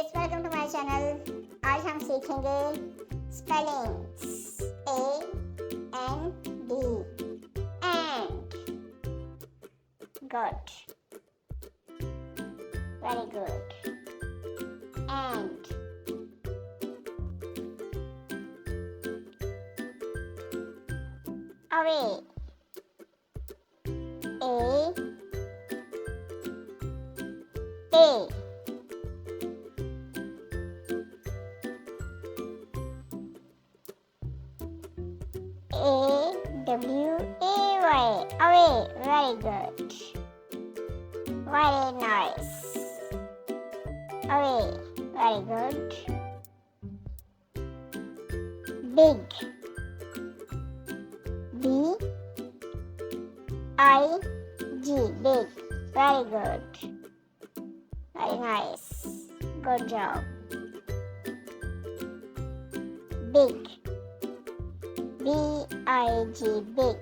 Kids, welcome to my channel. आज हम सीखेंगे spellings AND and. Good, very good. And, away, A AWAY, away, very good, very nice. Away, very good. Big, BIG, big, very good, very nice, good job. Big, BIG, big.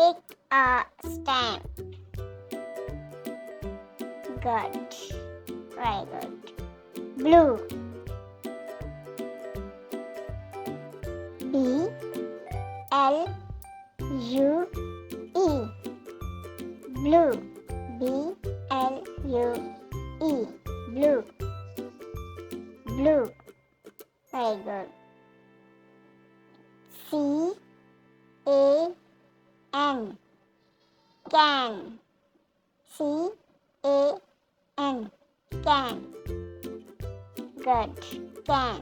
Pick a stamp. Good, very good. Blue, BLUE, blue, BLUE, blue, blue, very good. CAN, can, CAN, can, good, can.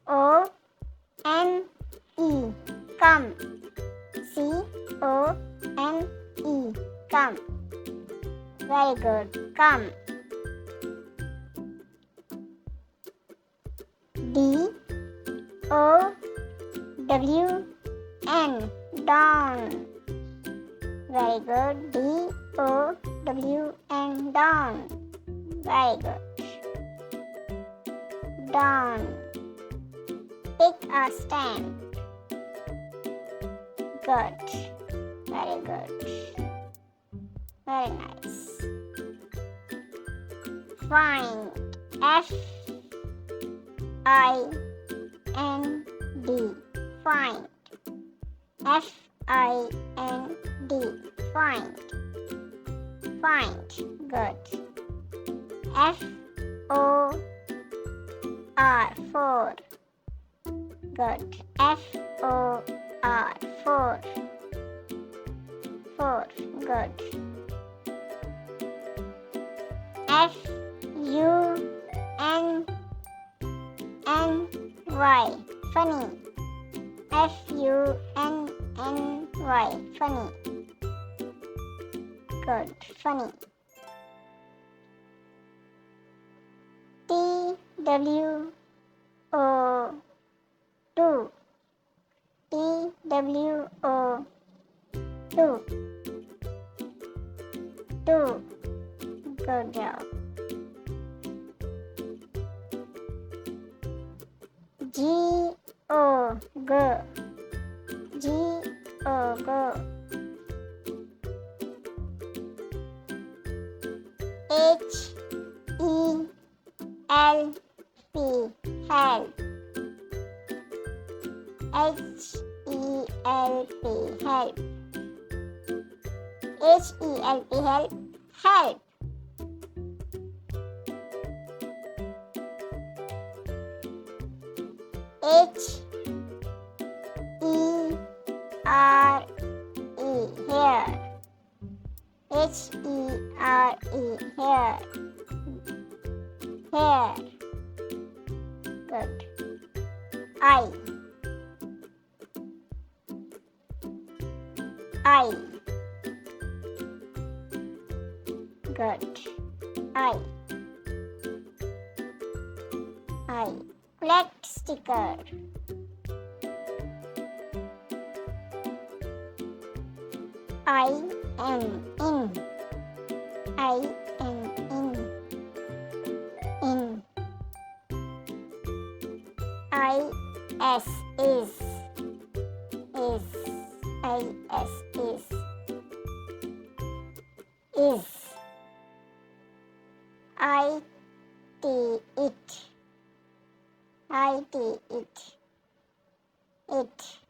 COME, come, COME, come, very good, come. DOWN, down, very good, DOWN, down, very good. Down, pick a stamp. Good, very good, very nice. Find, FIND, find, FIND, find, find, good. FOR, four, good. FOR, four, four, good. FUNNY, funny, FUNNY, funny, good, funny. TWO2, TWO2, two, good job. GO, go, GO, go. HELP, help, HELP, help, HELP, help, help. HERE, HERE, here, here, good. I, good. I, collect sticker. IN, in, IS, is, is, is. It. It.